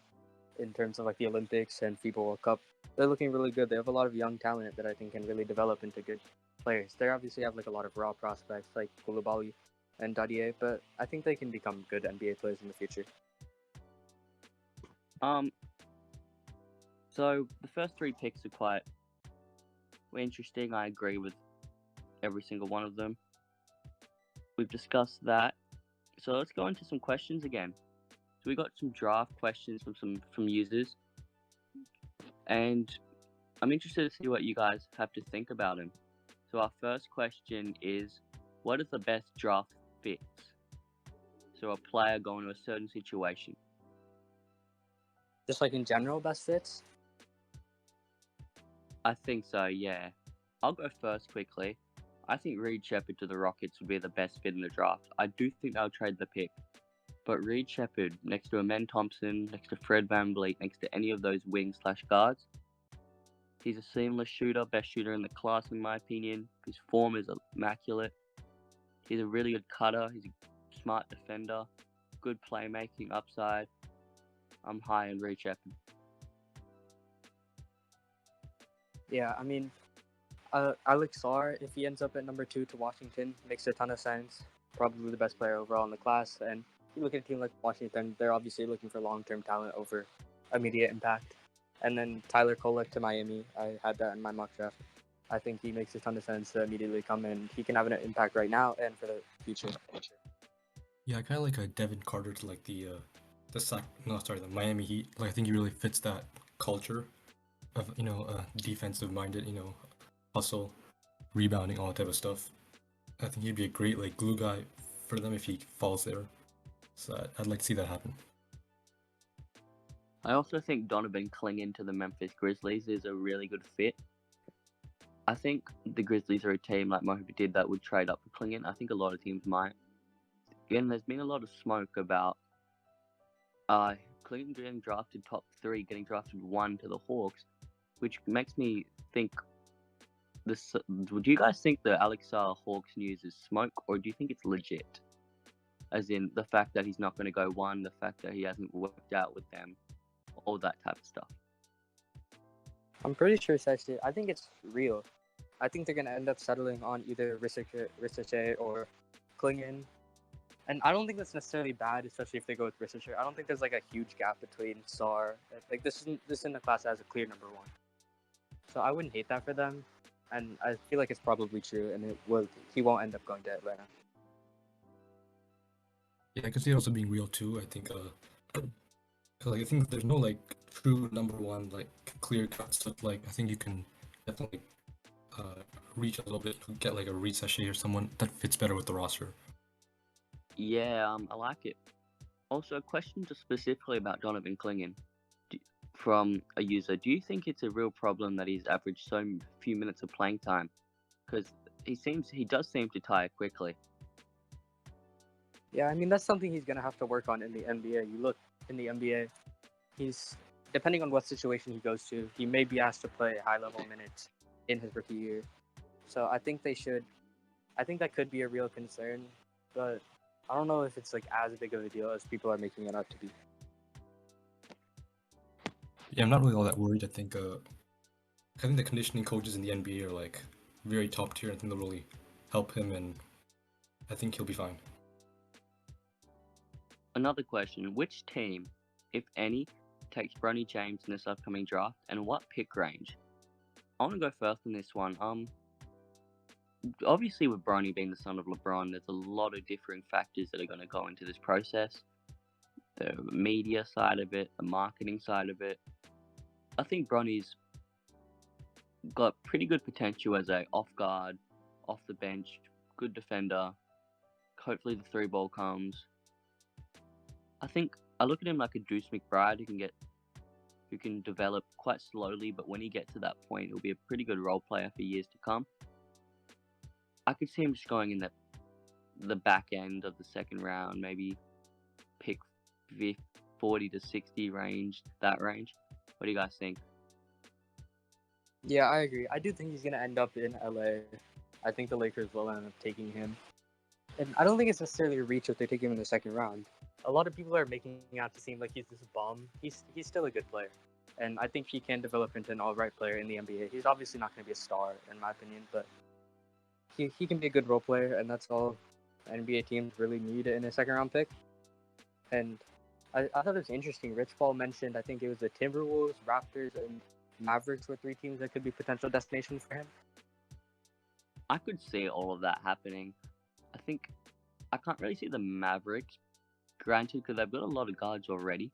in terms of like the Olympics and FIBA World Cup, they're looking really good. They have a lot of young talent that I think can really develop into good players. They obviously have like a lot of raw prospects like Koulibaly and Giddey, but I think they can become good NBA players in the future. So the first three picks are quite interesting. I agree with every single one of them. We've discussed that. So let's go into some questions again. So we got some draft questions from users, and I'm interested to see what you guys have to think about them. So our first question is, what is the best draft fits? So a player going to a certain situation. Just like in general, best fits? I think so, yeah. I'll go first quickly. I think Reed Shepherd to the Rockets would be the best fit in the draft. I do think they'll trade the pick. But Reed Shepherd, next to Amen Thompson, next to Fred VanVleet, next to any of those wings / guards, he's a seamless shooter, best shooter in the class in my opinion. His form is immaculate. He's a really good cutter. He's a smart defender. Good playmaking upside. I'm high on Reed Shepherd. Yeah, I mean, Alex Sarr, if he ends up at number 2 to Washington, makes a ton of sense. Probably the best player overall in the class. And you look at a team like Washington, they're obviously looking for long-term talent over immediate impact. And then Tyler Kolek to Miami, I had that in my mock draft. I think he makes a ton of sense to immediately come in. He can have an impact right now and for the future. Yeah, I kind of like a Devin Carter to like the Miami Heat. Like I think he really fits that culture of defensive-minded, hustle, rebounding, all that type of stuff. I think he'd be a great like glue guy for them if he falls there. So I'd like to see that happen. I also think Donovan Clingan to the Memphis Grizzlies is a really good fit. I think the Grizzlies are a team, like Mohid did, that would trade up for Clingan. I think a lot of teams might. Again, there's been a lot of smoke about Clingan getting drafted top 3, getting drafted 1 to the Hawks, which makes me think this. Would you guys think the Alex Hawks news is smoke, or do you think it's legit? As in the fact that he's not going to go 1, the fact that he hasn't worked out with them, all that type of stuff. I'm pretty sure it's actually. I think it's real. I think they're gonna end up settling on either Ricochet or Klingon. And I don't think that's necessarily bad, especially if they go with Ricochet. I don't think there's like a huge gap between Sar. Like this in the class as a clear number 1. So I wouldn't hate that for them, and I feel like it's probably true, and he won't end up going to Atlanta. Yeah, I could see it also being real too. I think, cause like I think there's no like true number 1 like clear cut stuff. Like I think you can definitely reach a little bit to get like a Reed Sachet or someone that fits better with the roster. Yeah, I like it. Also, a question just specifically about Donovan Clingan from a user. Do you think it's a real problem that he's averaged so few minutes of playing time? Because he does seem to tire quickly. Yeah, I mean that's something he's gonna have to work on in the NBA. You look in the NBA, he's depending on what situation he goes to, he may be asked to play high-level minutes in his rookie year. So I think that could be a real concern, but I don't know if it's like as big of a deal as people are making it out to be. Yeah, I'm not really all that worried. I think the conditioning coaches in the NBA are like very top tier. I think they'll really help him, and I think he'll be fine. Another question: which team, if any, takes Bronny James in this upcoming draft, and what pick range? I want to go first on this one. Obviously, with Bronny being the son of LeBron, there's a lot of differing factors that are going to go into this process. The media side of it, the marketing side of it. I think Bronny's got pretty good potential as a off guard, off the bench, good defender. Hopefully the 3-ball comes. I think I look at him like a Deuce McBride who can develop quite slowly, but when he gets to that point, he'll be a pretty good role player for years to come. I could see him just going in the back end of the second round, maybe pick 40 to 60 range, that range. What do you guys think? Yeah, I agree. I do think he's gonna end up in LA. I think the Lakers will end up taking him. And I don't think it's necessarily a reach if they take him in the second round. A lot of people are making out to seem like he's this bum. He's still a good player. And I think he can develop into an all-right player in the NBA. He's obviously not going to be a star, in my opinion, but he can be a good role player, and that's all NBA teams really need in a second-round pick. And I thought it was interesting. Rich Paul mentioned, I think it was the Timberwolves, Raptors, and Mavericks were 3 teams that could be potential destinations for him. I could see all of that happening. I think I can't really see the Mavericks, granted, because they've got a lot of guards already,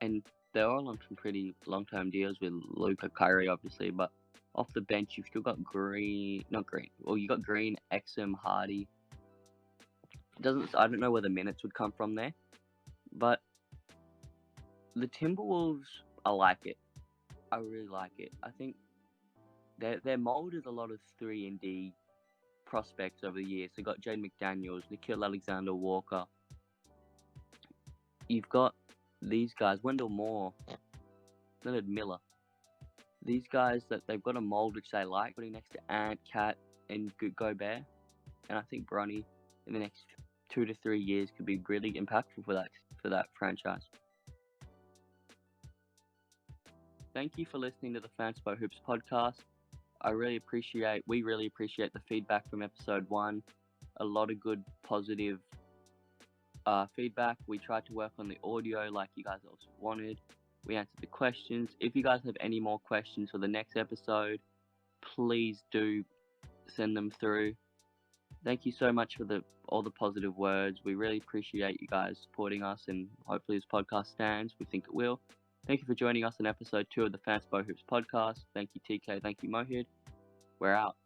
and they're all on some pretty long-term deals with Luka, Kyrie, obviously. But off the bench, you've still got you got Green, Exum, Hardy. I don't know where the minutes would come from there, but the Timberwolves, I like it. I really like it. I think their mold is a lot of 3-and-D prospects over the years. They've got Jaden McDaniels, Nickeil Alexander-Walker. You've got these guys, Wendell Moore, Leonard Miller. These guys that they've got a mold which they like, putting next to Ant, Cat, and Gobert. And I think Bronny in the next 2 to 3 years could be really impactful for that franchise. Thank you for listening to the Fanspo Hoops podcast. We really appreciate the feedback from episode 1. A lot of good, positive feedback. We tried to work on the audio like you guys also wanted. We answered the questions. If you guys have any more questions for the next episode, please do send them through. Thank you so much for all the positive words. We really appreciate you guys supporting us, and hopefully this podcast stands. We think it will. Thank you for joining us in episode 2 of the Fanspo Hoops podcast. Thank you, TK. Thank you, Mohid. We're out.